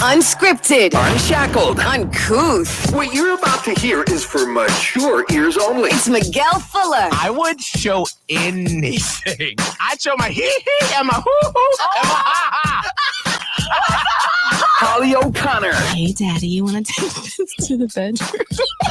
Unscripted. Unshackled. Uncouth. What you're about to hear is for mature ears only. It's Miguel Fuller. I would show anything. I'd show my hee-hee and my hoo-hoo and my ha-ha. Holly O'Connor. Hey, Daddy, you want to take this to the bedroom?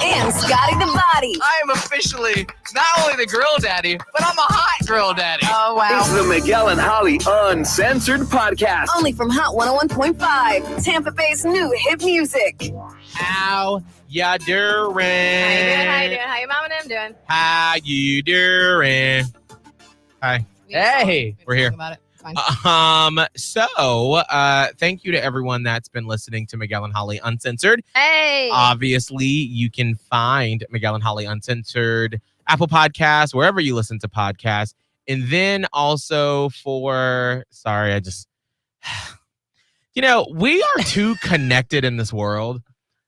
And Scotty the Body. I am officially not only the grill daddy, but I'm a hot grill daddy. Oh, wow. It's the Miguel and Holly Uncensored podcast. Only from Hot 101.5. Tampa Bay's new hit music. How ya doing? How you doing? How your mom and them doing? How you doing? Hi. Hey, we're here. About it. Fine. So thank you to everyone that's been listening to Miguel and Holly Uncensored. Hey. Obviously, you can find Miguel and Holly Uncensored, Apple Podcasts, wherever you listen to podcasts. And then also we are too connected in this world.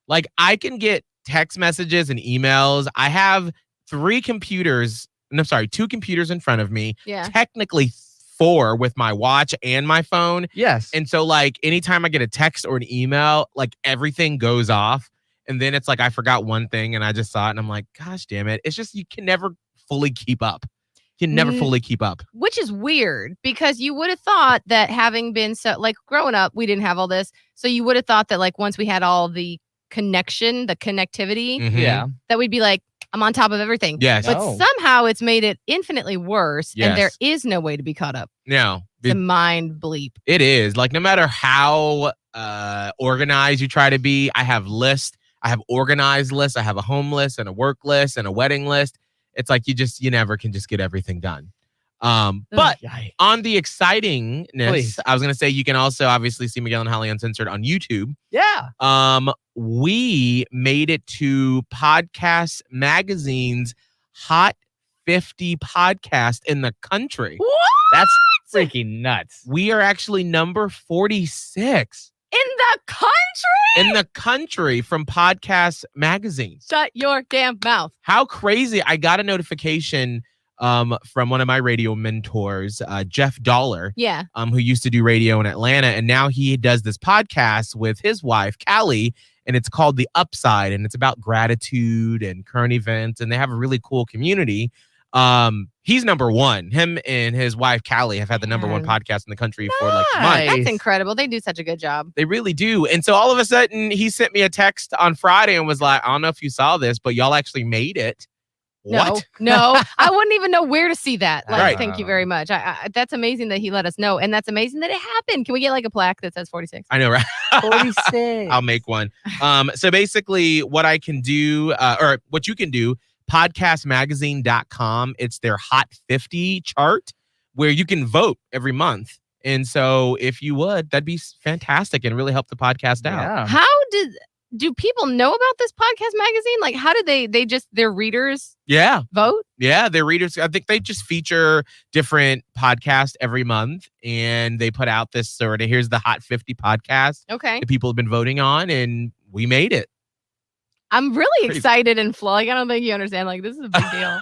Like, I can get text messages and emails. I have two computers in front of me. Yeah. Technically 4 with my watch and my phone. Yes. And so, like, anytime I get a text or an email, like, everything goes off. And then it's like I forgot one thing and I just saw it and I'm like, gosh damn it. It's just you can never fully keep up. Which is weird because you would have thought that having been so, like, growing up, we didn't have all this. So you would have thought that, like, once we had all the connection, the connectivity, Mhm. Yeah. that we'd be like, I'm on top of everything. Yes. But No. somehow it's made it infinitely worse. Yes. And there is no way to be caught up. No. It's a mind bleep. It is. Like, no matter how organized you try to be, I have lists. I have organized lists. I have a home list and a work list and a wedding list. It's like you never can just get everything done. But Yikes. on the excitingness, Please. I was going to say you can also obviously see Miguel and Holly Uncensored on YouTube. Yeah. We made it to Podcast Magazine's Hot 50 podcast in the country. What? That's freaking nuts. We are actually number 46 In the country? in the country from Podcast Magazine. Shut your damn mouth. How crazy. I got a notification from one of my radio mentors, Jeff Dollar, Yeah. who used to do radio in Atlanta. And now he does this podcast with his wife, Callie, and it's called The Upside. And it's about gratitude and current events. And they have a really cool community. He's number one. Him and his wife, Callie, have had the number one podcast in the country for like months. Nice. That's incredible. They do such a good job. They really do. And so all of a sudden, he sent me a text on Friday and was like, I don't know if you saw this, but y'all actually made it. What? No, I wouldn't even know where to see that. Like, Right. Thank you very much. I that's amazing that he let us know. And that's amazing that it happened. Can we get like a plaque that says 46? I know, right? 46. I'll make one. So basically what I can do, or what you can do, podcastmagazine.com. It's their Hot 50 chart where you can vote every month. And so if you would, that'd be fantastic and really help the podcast out. Yeah. How do people know about this podcast magazine? Like, how did they just, their readers Yeah. vote? Yeah. Their readers, I think they just feature different podcasts every month and they put out this sort of, here's the Hot 50 podcast Okay. that people have been voting on and we made it. I'm really Pretty- excited and like, I don't think you understand. Like, this is a big deal.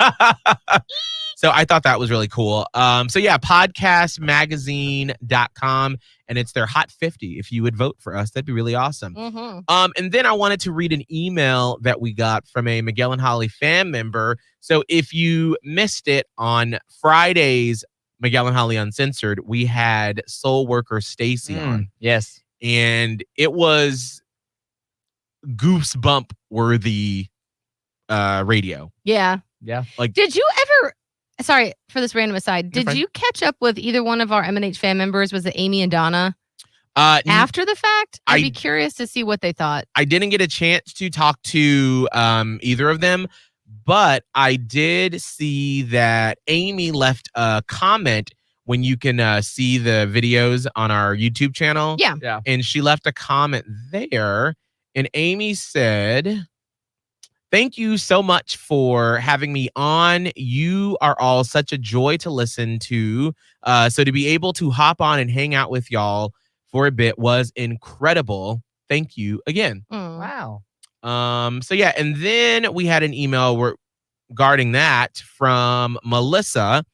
So I thought that was really cool. So yeah, podcastmagazine.com and it's their Hot 50. If you would vote for us, that'd be really awesome. Mm-hmm. And then I wanted to read an email that we got from a Miguel and Holly fan member. So if you missed it on Friday's Miguel and Holly Uncensored, we had soul worker Stacy on. Yes. And it was goosebump worthy radio. Yeah. Yeah. Like, Did you ever, sorry for this random aside, did fine. you catch up with either one of our M&H fan members? Was it Amy and Donna? n- After the fact? I'd I- be curious to see what they thought. I didn't get a chance to talk to either of them, but I did see that Amy left a comment when you can see the videos on our YouTube channel. Yeah. Yeah. And she left a comment there. And Amy said, thank you so much for having me on. You are all such a joy to listen to. So to be able to hop on and hang out with y'all for a bit was incredible. Thank you again. Mm. Wow. So yeah, and then we had an email regarding that from Melissa,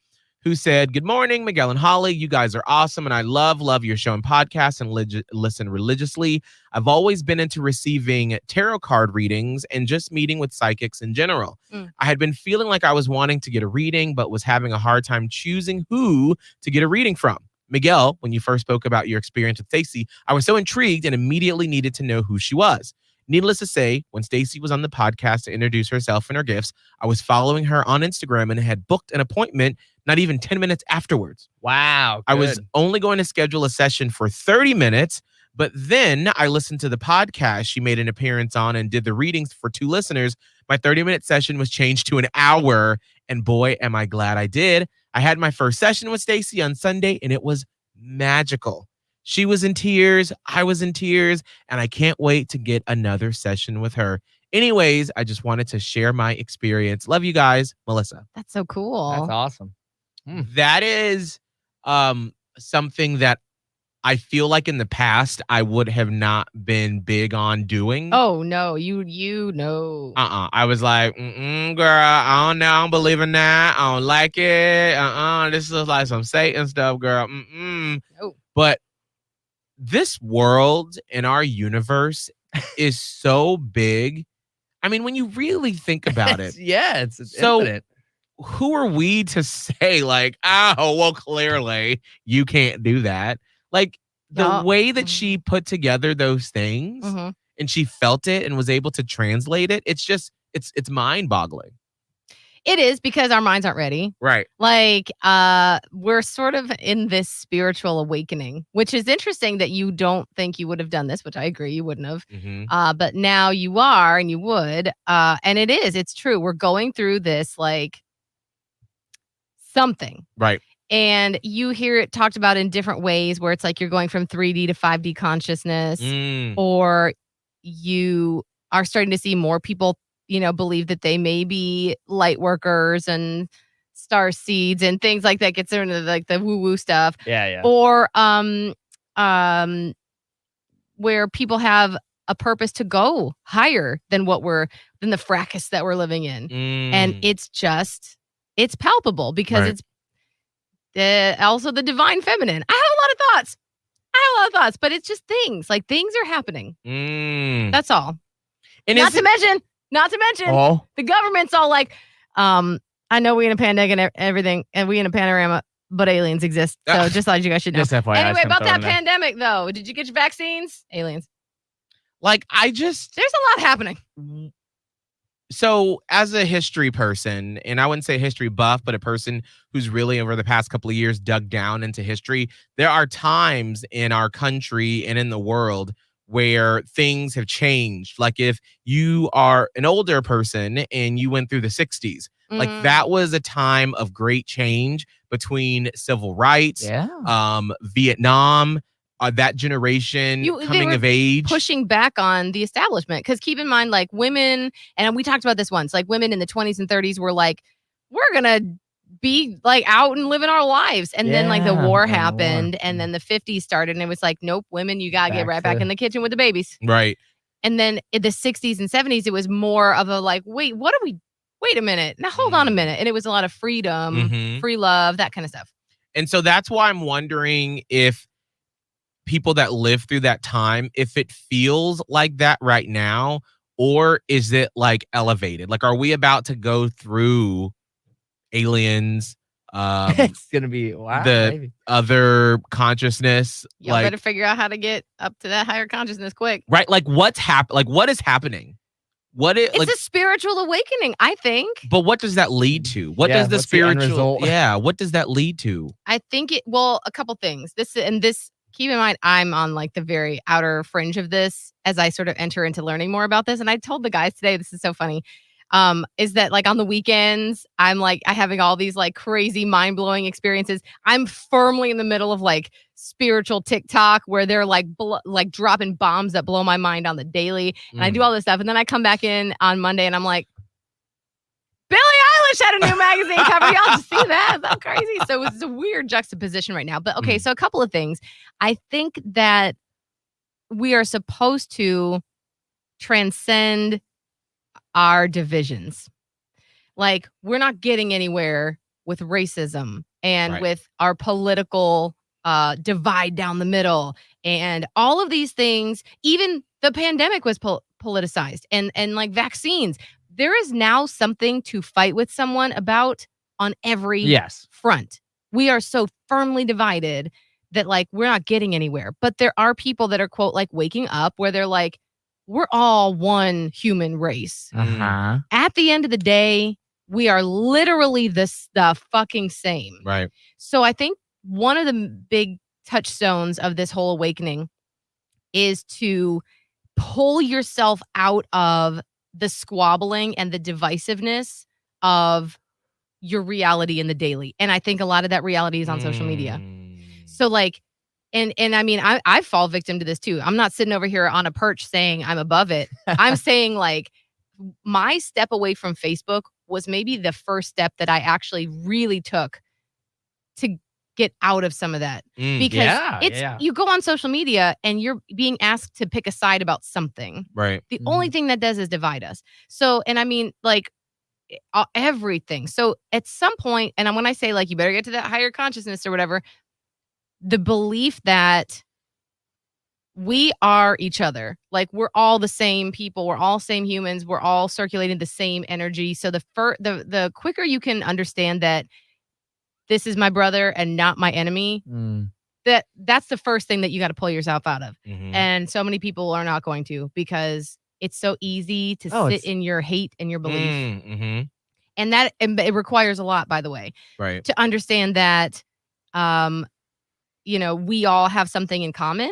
who said, "Good morning, Miguel and Holly. You guys are awesome, and I love your show and podcast and listen religiously. I've always been into receiving tarot card readings and just meeting with psychics in general. I had been feeling like I was wanting to get a reading, but was having a hard time choosing who to get a reading from. Miguel, when you first spoke about your experience with Stacey, I was so intrigued and immediately needed to know who she was. Needless to say, when Stacey was on the podcast to introduce herself and her gifts, I was following her on Instagram and had booked an appointment not even 10 minutes afterwards. Wow. I was only going to schedule a session for 30 minutes, but then I listened to the podcast she made an appearance on and did the readings for 2 listeners. My 30-minute session was changed to an hour, and boy, am I glad I did. I had my first session with Stacey on Sunday, and it was magical. She was in tears, I was in tears, and I can't wait to get another session with her. Anyways, I just wanted to share my experience. Love you guys, Melissa." That's so cool. That's awesome. That is something that I feel like in the past I would have not been big on doing. Oh no, you know. I was like, girl, I don't know, I don't believe in that. I don't like it. This is like some Satan stuff, girl. Oh. But this world and our universe is so big. I mean, when you really think about it, It's so infinite. who are we to say like, oh, well, clearly you can't do that? Like the Yeah. way that she put together those things and she felt it and was able to translate it, it's just, it's mind boggling. It is, because our minds aren't ready. Right. Like, we're sort of in this spiritual awakening, which is interesting that you don't think you would have done this, which I agree you wouldn't have. But now you are, and you would. And it's true. We're going through this like something. Right. And you hear it talked about in different ways, where it's like you're going from 3D to 5D consciousness, or you are starting to see more people, believe that they may be light workers and star seeds and things like that. Gets into like the woo woo stuff. Yeah. Or where people have a purpose to go higher than than the fracas that we're living in. And it's palpable, because it's also the divine feminine. I have a lot of thoughts, but it's just things are happening. That's all. And not to mention, the government's all like, I know we in a pandemic and everything, and we in a panorama, but aliens exist. So just thought you guys should know. Just FYI, Anyway, I'm about that throwing that. pandemic though, did you get your vaccines? Aliens. Like, There's a lot happening. So as a history person, and I wouldn't say history buff, but a person who's really over the past couple of years dug down into history, there are times in our country and in the world where things have changed. Like if you are an older person and you went through the 60s, like that was a time of great change between civil rights, Vietnam, that generation coming of age, pushing back on the establishment. Because keep in mind, like women, and we talked about this once, like women in the 20s and 30s were like, we're gonna be like out and living our lives. And then like the war happened, and then the 50s started, and it was like, nope, women, you gotta get right back in the kitchen with the babies. Right. And then in the 60s and 70s, it was more of a like, wait a minute, now hold on a minute. And it was a lot of freedom, free love, that kind of stuff. And so that's why I'm wondering if people that live through that time, if it feels like that right now, or is it like elevated? Like, are we about to go through aliens? It's gonna be the other consciousness. Y'all better figure out how to get up to that higher consciousness quick. Right. Like what's like what is happening? It's a spiritual awakening, I think. But what does that lead to? What does the spiritual? What does that lead to? I think a couple things. This keep in mind, I'm on like the very outer fringe of this as I sort of enter into learning more about this. And I told the guys today, this is so funny, is that like on the weekends, I'm like, having all these like crazy mind blowing experiences. I'm firmly in the middle of like spiritual TikTok where they're like like dropping bombs that blow my mind on the daily. And I do all this stuff. And then I come back in on Monday and I'm like, Billie Eilish had a new magazine cover. Y'all just see that? Is that crazy? So it's a weird juxtaposition right now. But okay, so a couple of things. I think that we are supposed to transcend our divisions. Like, we're not getting anywhere with racism and Right. with our political divide down the middle and all of these things. Even the pandemic was politicized, and like vaccines. There is now something to fight with someone about on every Yes. front. We are so firmly divided that like we're not getting anywhere. But there are people that are, quote, like waking up where they're like, we're all one human race. Uh-huh. At the end of the day, we are literally the fucking same. Right. So I think one of the big touchstones of this whole awakening is to pull yourself out of the squabbling and the divisiveness of your reality in the daily. And I think a lot of that reality is on social media. So like, and I mean, I fall victim to this too. I'm not sitting over here on a perch saying I'm above it. I'm saying like my step away from Facebook was maybe the first step that I actually really took to get out of some of that. Because you go on social media and you're being asked to pick a side about something. Right. The only thing that does is divide us. So, and I mean, like everything. So at some point, and when I say like, you better get to that higher consciousness or whatever, the belief that we are each other, like we're all the same people, we're all same humans, we're all circulating the same energy. So the quicker you can understand that this is my brother and not my enemy, that's the first thing that you got to pull yourself out of. And so many people are not going to, because it's so easy to sit in your hate and your belief. And that it requires a lot, by the way, right, to understand that we all have something in common,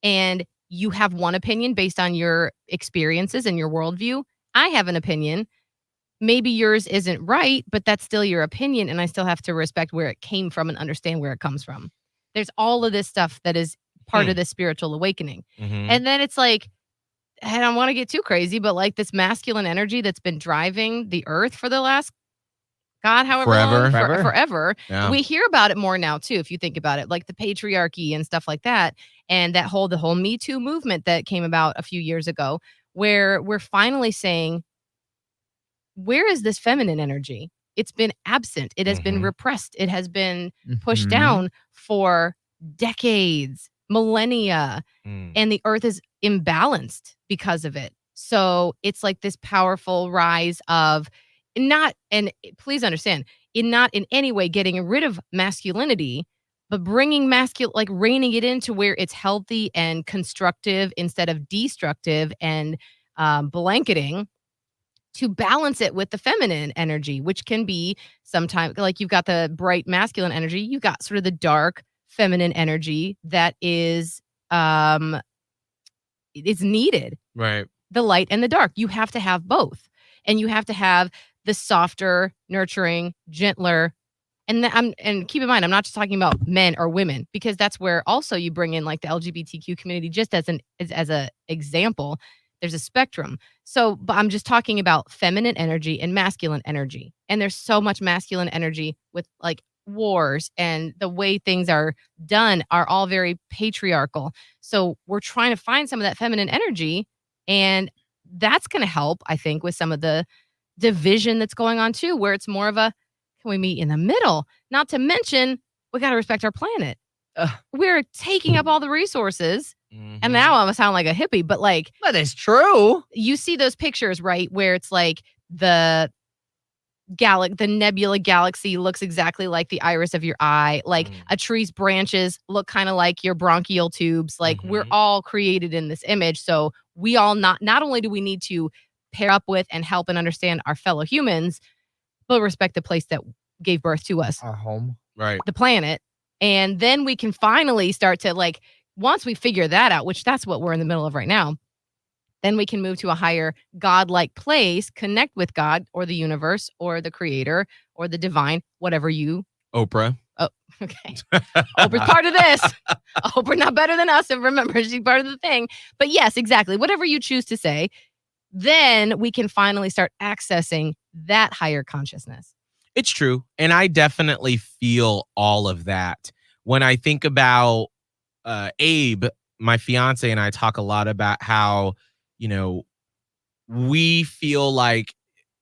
and you have one opinion based on your experiences and your worldview. I have an opinion. Maybe yours isn't right, but that's still your opinion, and I still have to respect where it came from and understand where it comes from. There's all of this stuff that is part of this spiritual awakening. And then it's like, I don't want to get too crazy, but like this masculine energy that's been driving the earth for the last however long, forever. Yeah. We hear about it more now too, if you think about it, like the patriarchy and stuff like that, and the whole Me Too movement that came about a few years ago, where we're finally saying, where is this feminine energy? It's been absent. It has been repressed. It has been pushed down for decades, millennia, and the earth is imbalanced because of it. So it's like this powerful rise of please understand, not in any way getting rid of masculinity, but bringing reining it into where it's healthy and constructive instead of destructive and blanketing, to balance it with the feminine energy, which can be sometimes like you've got the bright masculine energy, you've got sort of the dark feminine energy that is needed. Right. The light and the dark. You have to have both. And you have to have the softer, nurturing, gentler. And keep in mind, I'm not just talking about men or women, because that's where also you bring in like the LGBTQ community just as an example. There's a spectrum. So, but I'm just talking about feminine energy and masculine energy. And there's so much masculine energy with like wars, and the way things are done are all very patriarchal. So we're trying to find some of that feminine energy, and that's going to help, I think, with some of the division that's going on too, where it's more of a, can we meet in the middle? Not to mention, we got to respect our planet. We're taking up all the resources. And now I'm gonna sound like a hippie, but like, but it's true. You see those pictures, right? Where it's like the nebula galaxy looks exactly like the iris of your eye. Like a tree's branches look kind of like your bronchial tubes. Like we're all created in this image. So we all not only do we need to pair up with and help and understand our fellow humans, but respect the place that gave birth to us. Our home. Right. The planet. And then we can finally start to like, once we figure that out, which that's what we're in the middle of right now, then we can move to a higher godlike place, connect with God or the universe or the creator or the divine, whatever you. Oprah. Oh, okay. Oprah's part of this. Oprah not better than us. And remember, she's part of the thing. But yes, exactly. Whatever you choose to say, then we can finally start accessing that higher consciousness. It's true. And I definitely feel all of that. When I think about Abe, my fiance, and I talk a lot about how, we feel like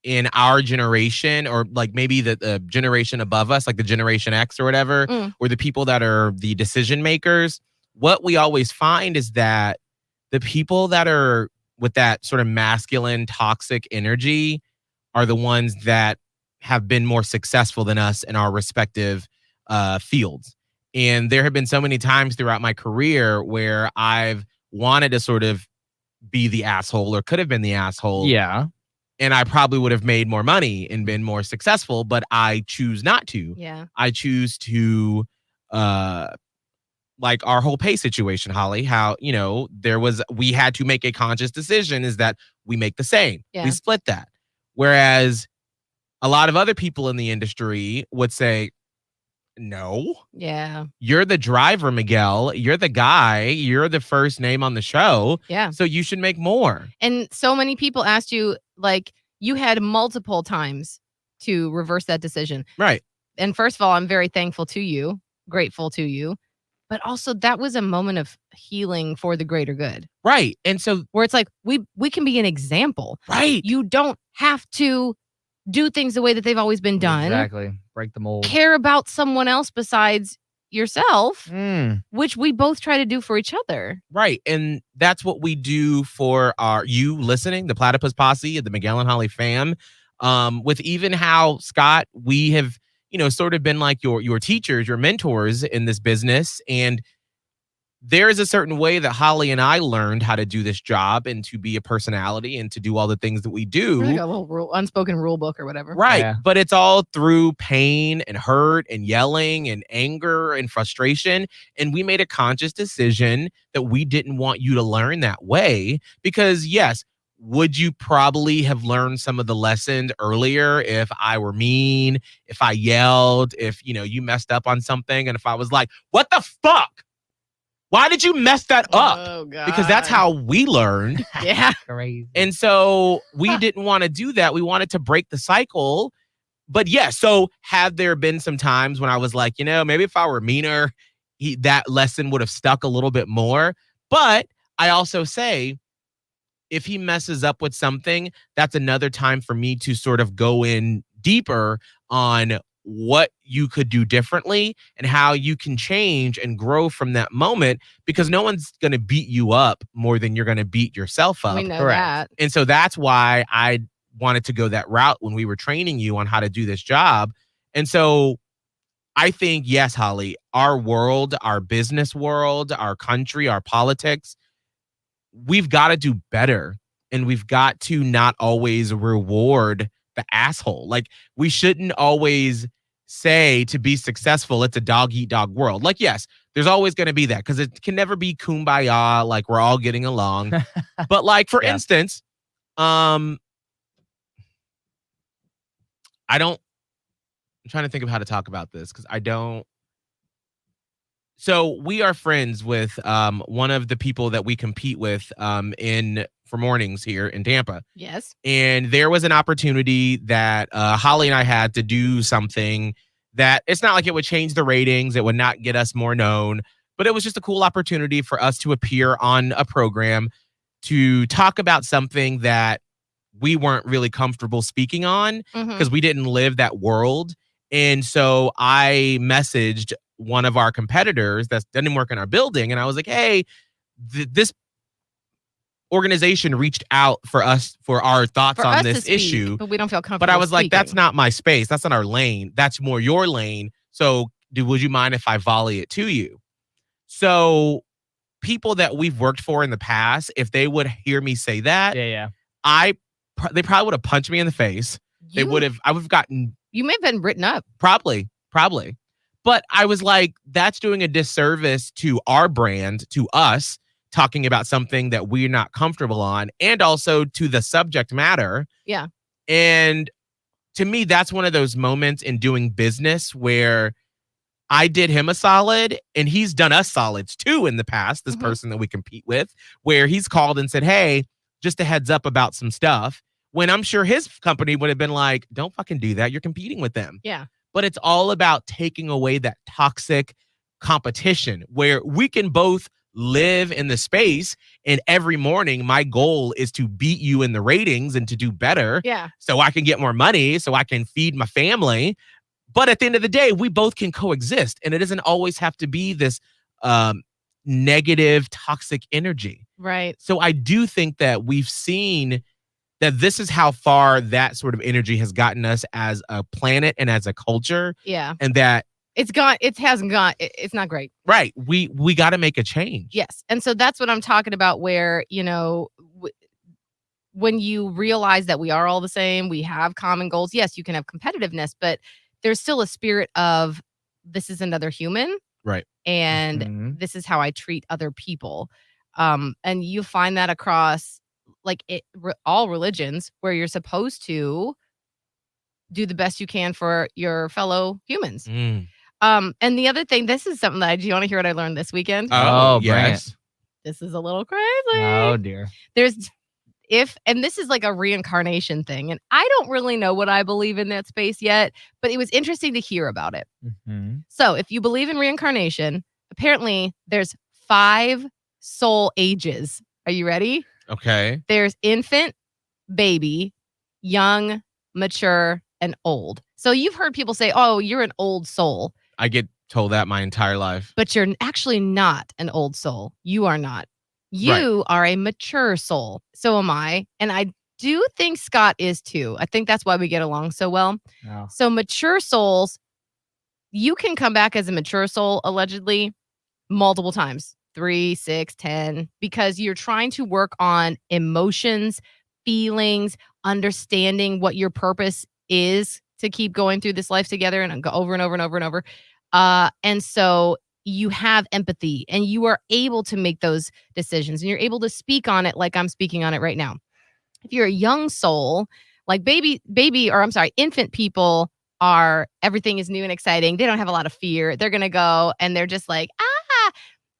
in our generation, or like maybe the generation above us, like the Generation X or whatever, or the people that are the decision makers, what we always find is that the people that are with that sort of masculine, toxic energy are the ones that have been more successful than us in our respective fields. And there have been so many times throughout my career where I've wanted to sort of be the asshole or could have been the asshole. Yeah. And I probably would have made more money and been more successful, but I choose not to. Yeah. I choose to, like our whole pay situation, Holly, how, we had to make a conscious decision is that we make the same. Yeah. We split that. Whereas a lot of other people in the industry would say, no, Yeah. you're the driver, Miguel. You're the guy. You're the first name on the show. Yeah. So you should make more. And so many people asked you, like, you had multiple times to reverse that decision. Right. And first of all, I'm very thankful to you, grateful to you. But also that was a moment of healing for the greater good. Right. And so Where it's like, we can be an example. right. You don't have to do things the way that they've always been done. Exactly. Break the mold. Care about someone else besides yourself, Mm. which we both try to do for each other. Right. And that's what we do for you listening, the Platypus Posse, the Miguel and Holly fam. With even how, Scott, we have, sort of been like your teachers, your mentors in this business. And there is a certain way that Holly and I learned how to do this job and to be a personality and to do all the things that we do. Like a little unspoken rule book or whatever. Right. Yeah. But it's all through pain and hurt and yelling and anger and frustration. And we made a conscious decision that we didn't want you to learn that way because, yes, would you probably have learned some of the lessons earlier if I were mean, if I yelled, if, you messed up on something, and if I was like, what the fuck? Why did you mess that up? Oh, God. Because that's how we learned. Yeah. Crazy. And so we didn't want to do that. We wanted to break the cycle. But yeah, so have there been some times when I was like, maybe if I were meaner, that lesson would have stuck a little bit more. But I also say, if he messes up with something, that's another time for me to sort of go in deeper on what you could do differently and how you can change and grow from that moment, because no one's going to beat you up more than you're going to beat yourself up. We know Correct. that. And so that's why I wanted to go that route when we were training you on how to do this job. And so I think, yes, Holly, our world, our business world, our country, our politics, we've got to do better. And we've got to not always reward the asshole. Like, we shouldn't always say to be successful, it's a dog eat dog world. Like, yes, there's always going to be that because it can never be kumbaya, like we're all getting along. But like, for Yeah. instance, I'm trying to think of how to talk about this because I don't. So we are friends with one of the people that we compete with for mornings here in Tampa. Yes. And there was an opportunity that Holly and I had to do something that it's not like it would change the ratings. It would not get us more known, but it was just a cool opportunity for us to appear on a program to talk about something that we weren't really comfortable speaking on because we didn't live that world. And so I messaged one of our competitors that didn't work in our building. And I was like, hey, this organization reached out for us for our thoughts For on us this to speak, issue. but we don't feel comfortable. But I was like, that's speaking. not my space. That's not our lane. That's more your lane. So would you mind if I volley it to you? So people that we've worked for in the past, if they would hear me say that, Yeah. they probably would have punched me in the face. I would have gotten. You may have been written up. Probably. But I was like, that's doing a disservice to our brand, to us, talking about something that we're not comfortable on, and also to the subject matter. Yeah. And to me, that's one of those moments in doing business where I did him a solid and he's done us solids too in the past, this person that we compete with, where he's called and said, hey, just a heads up about some stuff. When I'm sure his company would have been like, don't fucking do that. You're competing with them. Yeah. But it's all about taking away that toxic competition where we can both live in the space, and every morning my goal is to beat you in the ratings and to do better. Yeah. So I can get more money, so I can feed my family. But at the end of the day, we both can coexist, and it doesn't always have to be this negative, toxic energy. Right. So I do think that we've seen that this is how far that sort of energy has gotten us as a planet and as a culture, Yeah. and that It's gone. It hasn't gone. It's not great. right, we got to make a change. Yes. And so that's what I'm talking about, where, when you realize that we are all the same, we have common goals. Yes, you can have competitiveness, but there's still a spirit of this is another human. Right. And Mhm. this is how I treat other people. And you find that across all religions, where you're supposed to do the best you can for your fellow humans. Mm. And the other thing, this is something do you want to hear what I learned this weekend? Oh, bring it. yes. This is a little crazy. Oh dear. And this is like a reincarnation thing, and I don't really know what I believe in that space yet, but it was interesting to hear about it. Mm-hmm. So if you believe in reincarnation, apparently there's 5 soul ages. Are you ready? Okay. There's infant, baby, young, mature, and old. So you've heard people say, oh, you're an old soul, I get told that my entire life. but you're actually not an old soul. You are not. You are a mature soul. So am I. And I do think Scott is too. I think that's why we get along so well. Oh. So mature souls, you can come back as a mature soul, allegedly, multiple times, 3, 6, 10, because you're trying to work on emotions, feelings, understanding what your purpose is to keep going through this life together and go over and over and over and over. And so you have empathy and you are able to make those decisions and you're able to speak on it like I'm speaking on it right now. If you're a young soul, like infant people everything is new and exciting. They don't have a lot of fear. They're going to go and they're just like, ah.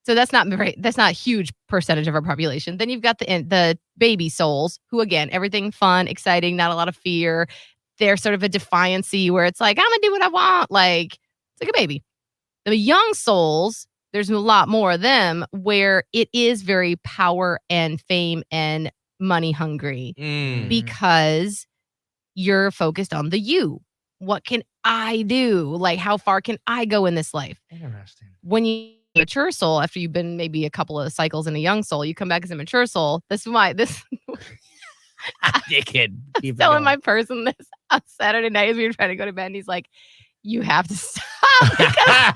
So that's not a huge percentage of our population. Then you've got the baby souls who, again, everything fun, exciting, not a lot of fear. They're sort of a defiancy where it's like, I'm going to do what I want. Like, it's like a baby. The young souls, there's a lot more of them where it is very power and fame and money hungry because you're focused on the you. What can I do? Like, how far can I go in this life? Interesting. When you mature soul, after you've been maybe a couple of cycles in a young soul, you come back as a mature soul. You can keep telling my person this on Saturday night as we were trying to go to bed, and he's like, you have to stop because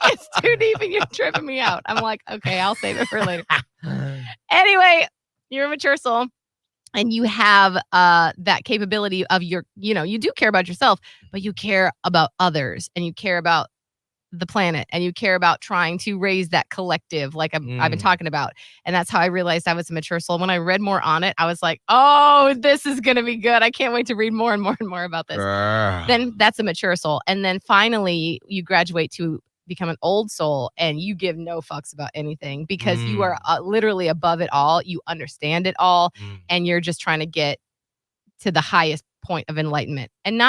it's too deep and you're tripping me out. I'm like, okay, I'll save it for later. Anyway, you're a mature soul and you have that capability of you do care about yourself, but you care about others and you care about the planet and you care about trying to raise that collective like I've been talking about. And that's how I realized I was a mature soul. When I read more on it, I was like, oh, this is going to be good. I can't wait to read more and more and more about this. Then that's a mature soul. And then finally you graduate to become an old soul and you give no fucks about anything because you are literally above it all. You understand it all and you're just trying to get to the highest point of enlightenment. And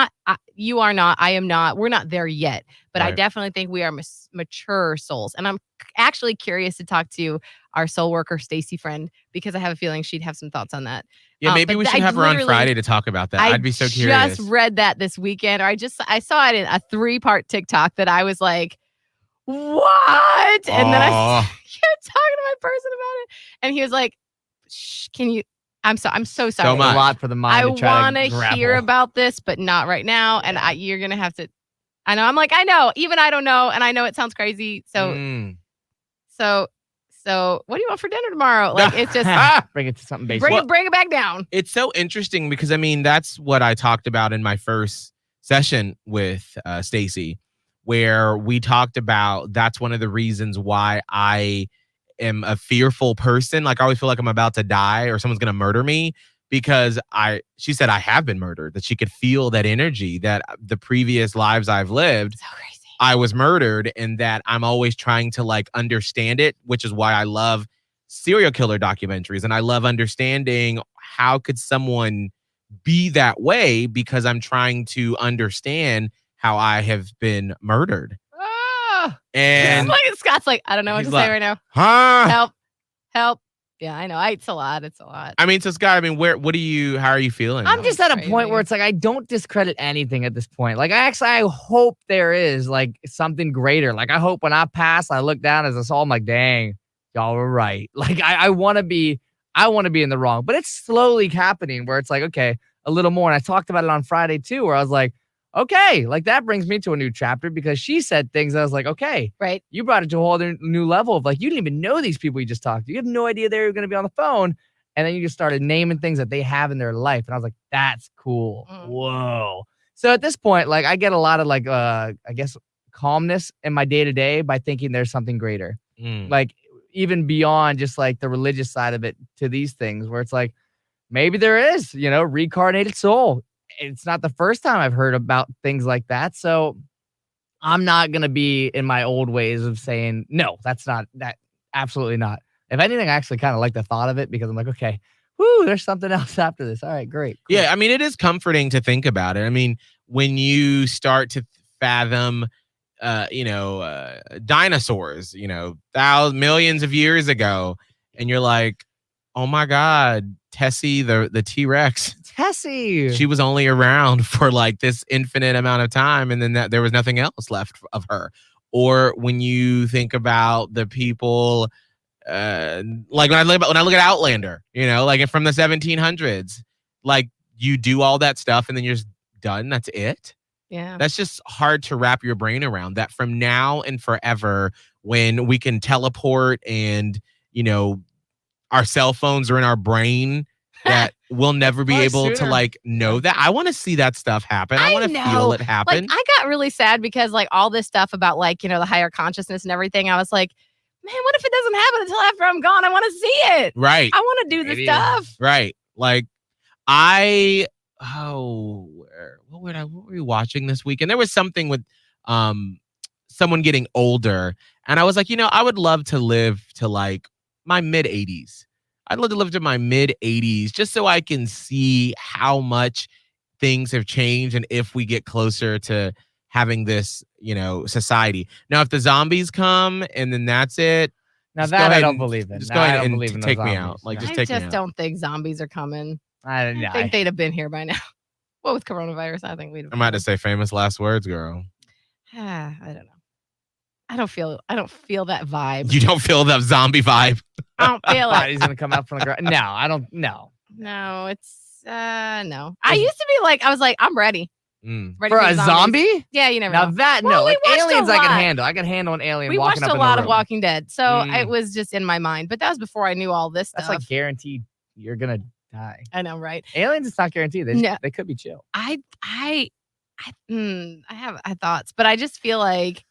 you are not, I am not, we're not there yet, but I definitely think we are mature souls. And I'm actually curious to talk to our soul worker, Stacy friend, because I have a feeling she'd have some thoughts on that. Yeah, maybe we should have her on Friday to talk about that. I'd be so curious. I just read that this weekend, or I saw it in a 3-part TikTok that I was like, what? And then I kept talking to my person about it. And he was like, shh, can you, I'm so sorry. So much. A lot for the mind to try I want to hear about this, but not right now. And you're going to have to, I know. I'm like, I know, even I don't know. And I know it sounds crazy. So what do you want for dinner tomorrow? Like, it's just bring it to something basic. Bring it back down. It's so interesting because I mean, that's what I talked about in my first session with Stacy, where we talked about that's one of the reasons why I am a fearful person. Like I always feel like I'm about to die or someone's going to murder me because she said I have been murdered, that she could feel that energy that the previous lives I've lived. So crazy. I was murdered and that I'm always trying to like understand it, which is why I love serial killer documentaries. And I love understanding how could someone be that way because I'm trying to understand how I have been murdered. And Like Scott's like, I don't know what He's to like, say right now. huh? Help. Yeah, I know. It's a lot. It's a lot. I mean, so Scott, I mean, how are you feeling? I'm just at a crazy. point where it's like I don't discredit anything at this point. Like I hope there is like something greater. Like I hope when I pass, I look down as I saw, I'm like, dang, y'all were right. Like I want to be in the wrong, but it's slowly happening where it's like, okay, a little more. And I talked about it on Friday too, where I was like, okay, like that brings me to a new chapter because she said things. I was like, okay, Right. you brought it to a whole other new level of like, you didn't even know these people you just talked to. You have no idea they were going to be on the phone. And then you just started naming things that they have in their life. And I was like, that's cool. Whoa. So at this point, like I get a lot of like, I guess calmness in my day to day by thinking there's something greater. Like even beyond just like the religious side of it to these things where it's like, maybe there is, reincarnated soul. It's not the first time I've heard about things like that. So I'm not going to be in my old ways of saying, no, that's not that. Absolutely not. If anything, I actually kind of like the thought of it because I'm like, okay, whoo, there's something else after this. All right, great. Cool. Yeah, I mean, it is comforting to think about it. I mean, when you start to fathom, dinosaurs, millions of years ago, and you're like, oh my God, Tessie, the T-Rex. Tessie. She was only around for like this infinite amount of time, and then there was nothing else left of her. Or when you think about the people, like when I look at Outlander, like from the 1700s, like you do all that stuff and then you're just done. That's it. Yeah. That's just hard to wrap your brain around. That from now and forever, when we can teleport and our cell phones are in our brain, that we'll never be able to like know that. I want to see that stuff happen. I want to feel it happen. Like I got really sad because like all this stuff about like, the higher consciousness and everything. I was like, man, what if it doesn't happen until after I'm gone? I want to see it. Right. I want to do the stuff. Right. Like what were we watching this week? And there was something with someone getting older. And I was like, I would love to live to like my mid 80s. I'd love to live to my mid 80s just so I can see how much things have changed and if we get closer to having this, society. Now, if the zombies come and then that's it. Now that I don't believe in. Just go ahead and take me out. Like, just I take me out. just don't think zombies are coming. I think they'd have been here by now. Well, with coronavirus, I think we'd have. I'm about to say famous last words, girl. I don't know. I don't feel that vibe. You don't feel that zombie vibe? I don't feel it. He's gonna come out from the ground. No, I don't. No. No, it's no. I used to be like, I was like, I'm ready. Ready for a zombie? Yeah, you never know. Now that well, no, like aliens I can lot. handle. I can handle an alien. We walking watched up a lot in the of room. Walking Dead, so it was just in my mind. But that was before I knew all this stuff. That's like guaranteed you're gonna die. I know, right? Aliens, it's not guaranteed. They could be chill. I have thoughts, but I just feel like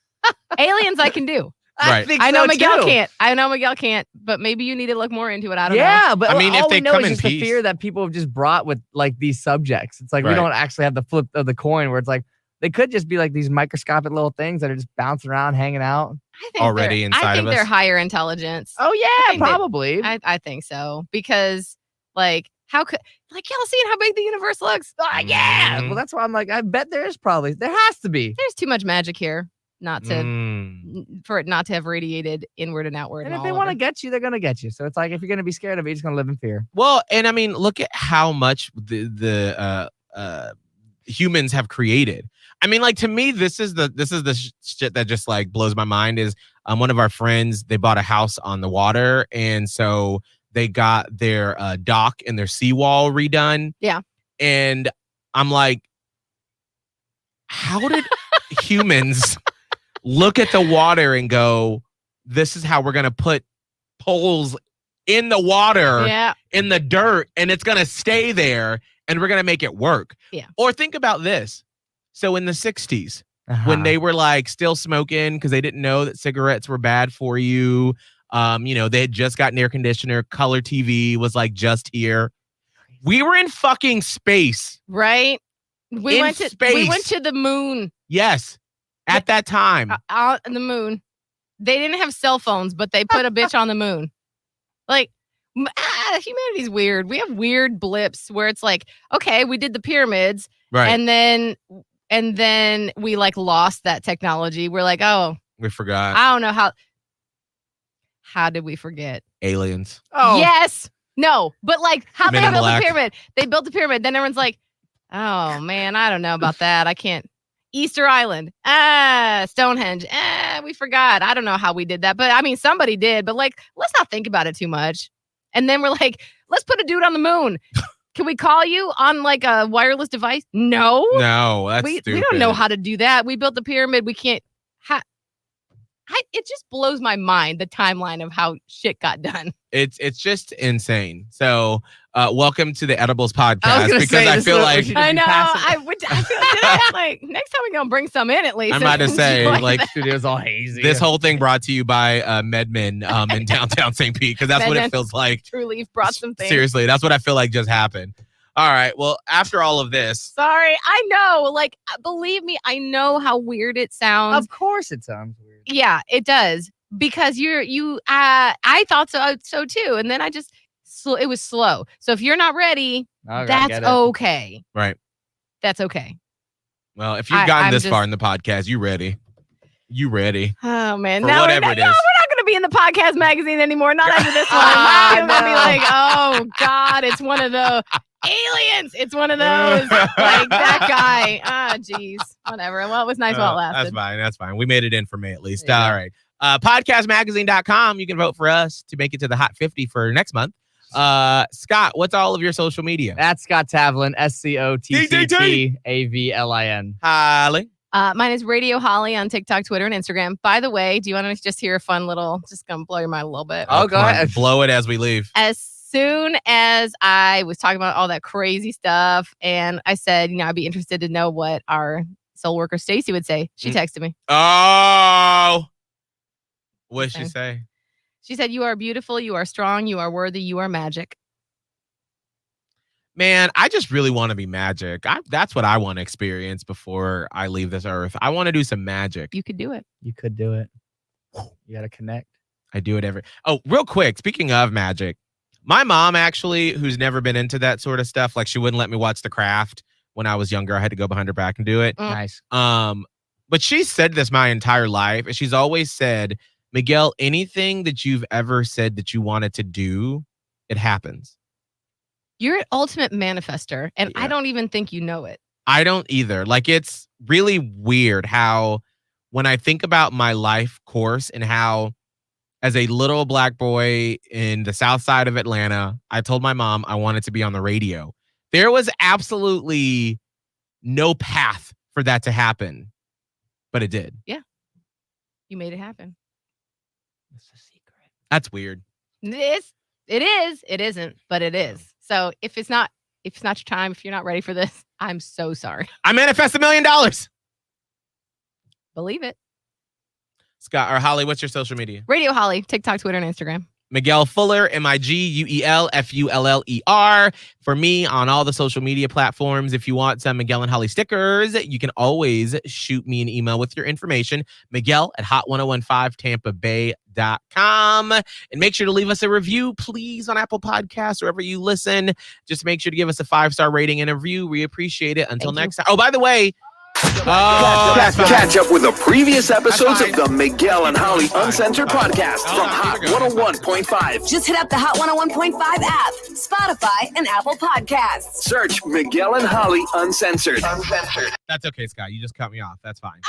aliens I can do. Right. I know Miguel can't. I know Miguel can't, but maybe you need to look more into it. I don't know. Yeah, but I mean, all if they we know come is in just peace. the fear that people have just brought with like these subjects. It's like we don't actually have the flip of the coin where it's like they could just be like these microscopic little things that are just bouncing around, hanging out. I think already inside I think of us. they're higher intelligence. Oh yeah, probably. I think so because like how could y'all seeing how big the universe looks? Oh, yeah. Well, that's why I'm like, I bet there has to be. There's too much magic here for it not to have radiated inward and outward. And if they want to get you, they're gonna get you. So it's like if you're gonna be scared of it, you're just gonna live in fear. Well, and I mean, look at how much the humans have created. I mean, like to me, this is the shit that just like blows my mind. Is one of our friends, they bought a house on the water, and so they got their dock and their seawall redone. Yeah, and I'm like, how did humans look at the water and go, this is how we're going to put poles in the water, in the dirt, and it's going to stay there, and we're going to make it work. Yeah. Or think about this. So in the 60s, when they were like still smoking because they didn't know that cigarettes were bad for you, they had just gotten air conditioner, color TV was like just here. We were in fucking space. Right? We went to the moon. Yes. At that time. Out on the moon. They didn't have cell phones, but they put a bitch on the moon. Like, humanity's weird. We have weird blips where it's like, okay, we did the pyramids. Right. And then we like lost that technology. We're like, oh, We forgot. I don't know how did we forget? Aliens. Oh, Yes. No, but like how Men they in built Black. the pyramid. They built the pyramid. Then everyone's like, oh man, I don't know about that. I can't. Easter Island. Stonehenge. We forgot. I don't know how we did that. But I mean, somebody did. But like, let's not think about it too much. And then we're like, let's put a dude on the moon. Can we call you on like a wireless device? No. No, that's we stupid. don't know how to do that. We built the pyramid. We can't. It just blows my mind, the timeline of how shit got done. It's just insane. So welcome to the Edibles I was podcast gonna because say, I this feel is what we like should I be know. passing. I feel like next time we're gonna bring some in at least. I'm about to and say, enjoy like, that. Studio's all hazy. this whole thing brought to you by MedMen in downtown St. Pete because that's what it MedMen. feels like. True Leaf brought some things. Seriously, that's what I feel like just happened. All right. Well, after all of this, Sorry, I know. Like, believe me, I know how weird it sounds. Of course, it sounds weird. Yeah, it does because I thought so too, and then it was slow. So if you're not ready, Okay, that's get it. okay. right. That's okay. Well, if you've gotten I'm this just- far in the podcast, you ready? You ready? Oh man, For no, whatever we're it not, is. we're not going to be in the podcast magazine anymore. Not after this one. Ah, We're going to be no. like, oh God, it's one of the aliens. It's one of those like that guy. Jeez, whatever. Well, it was nice while it lasted. That's fine. That's fine. We made it in for me at least. Yeah. All right. Podcastmagazine.com. You can vote for us to make it to the Hot 50 for next month. Scott, what's all of your social media? That's Scott Tavlin, SCOTTAVLIN. Holly. Mine is Radio Holly on TikTok, Twitter, and Instagram. By the way, do you want to just hear a fun little, just going to blow your mind a little bit? Oh, go come on. ahead. Blow it as we leave. As soon as I was talking about all that crazy stuff, and I said, I'd be interested to know what our soul worker Stacy would say. She texted me. Oh. What'd she Okay. say? She said, "You are beautiful. You are strong. You are worthy. You are magic." Man, I just really want to be magic. That's what I want to experience before I leave this earth. I want to do some magic. You could do it. You could do it. You got to connect. I do it every. Oh, real quick. Speaking of magic, my mom actually, who's never been into that sort of stuff, like she wouldn't let me watch The Craft when I was younger. I had to go behind her back and do it. Nice. But she said this my entire life, and she's always said, Miguel, anything that you've ever said that you wanted to do, it happens. You're an ultimate manifester, and I Yeah. don't even think you know it. I don't either. Like, it's really weird how when I think about my life course and how as a little black boy in the south side of Atlanta, I told my mom I wanted to be on the radio. There was absolutely no path for that to happen, but it did. You made it happen. It's a secret. That's weird. It is. It isn't, but it is. So if it's not your time, if you're not ready for this, I'm so sorry. I manifest $1 million. Believe it. Scott or Holly, what's your social media? Radio Holly, TikTok, Twitter, and Instagram. Miguel Fuller, MiguelFuller. For me on all the social media platforms. If you want some Miguel and Holly stickers, you can always shoot me an email with your information, Miguel@hot1015tampabay.com. And make sure to leave us a review, please, on Apple Podcasts, wherever you listen. Just make sure to give us a 5-star rating and a review. We appreciate it. Until Thank you. next time. Oh, by the way, that's fine. Catch up with the previous episodes That's of the Miguel and Holly Uncensored podcast Hold from on, Hot keep it going. 101.5. Just hit up the Hot 101.5 app, Spotify, and Apple Podcasts. Search Miguel and Holly Uncensored. That's okay, Scott. You just cut me off. That's fine.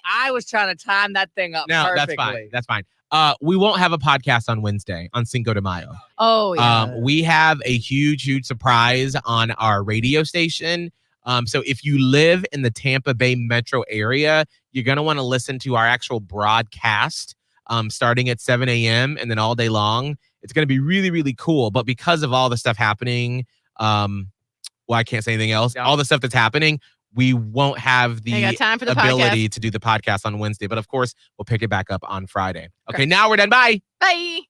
I was trying to time that thing up No, perfectly. that's fine. That's fine. We won't have a podcast on Wednesday on Cinco de Mayo. Oh yeah. We have a huge surprise on our radio station. So if you live in the Tampa Bay metro area, you're going to want to listen to our actual broadcast starting at 7 a.m. and then all day long. It's going to be really cool. But because of all the stuff happening, well, I can't say anything else. Yeah. All the stuff that's happening, we won't have I got the time for the ability podcast. to do the podcast on Wednesday. But of course, we'll pick it back up on Friday. Okay, now we're done. Bye. Bye.